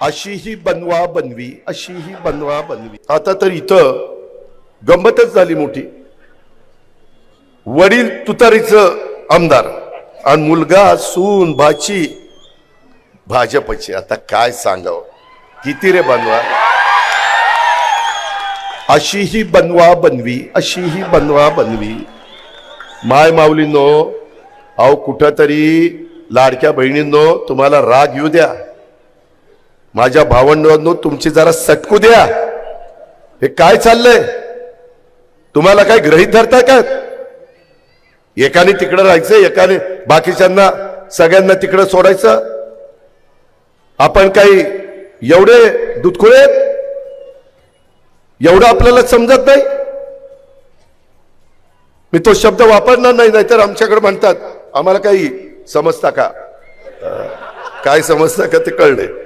अशी ही बनवा बनवी, अशी ही बनवा बनवी. आता तर इथं गंमतच झाली मोठी. वडील तुतारीचं आमदार आणि मुलगा सून भाची भाजपची. आता काय सांगावं, किती रे बनवा. अशी ही बनवा बनवी, अशी ही बनवा बनवी. माय माऊलींनो, अहो कुठंतरी लाडक्या बहिणींनो तुम्हाला राग येऊ द्या. माझ्या भावंडांनो तुमची जरा सटकू द्या. हे काय चाललंय? तुम्हाला काय गृहीत धरता का? एकाने तिकडं राहायचं, एकाने बाकीच्यांना सगळ्यांना तिकडं सोडायचं. आपण काही एवढे दुधखुळे? एवढं आपल्याला समजत नाही? मी तो शब्द वापरणार नाही, नाहीतर आमच्याकडे म्हणतात आम्हाला काही समजता का? काय समजता का ते कळले.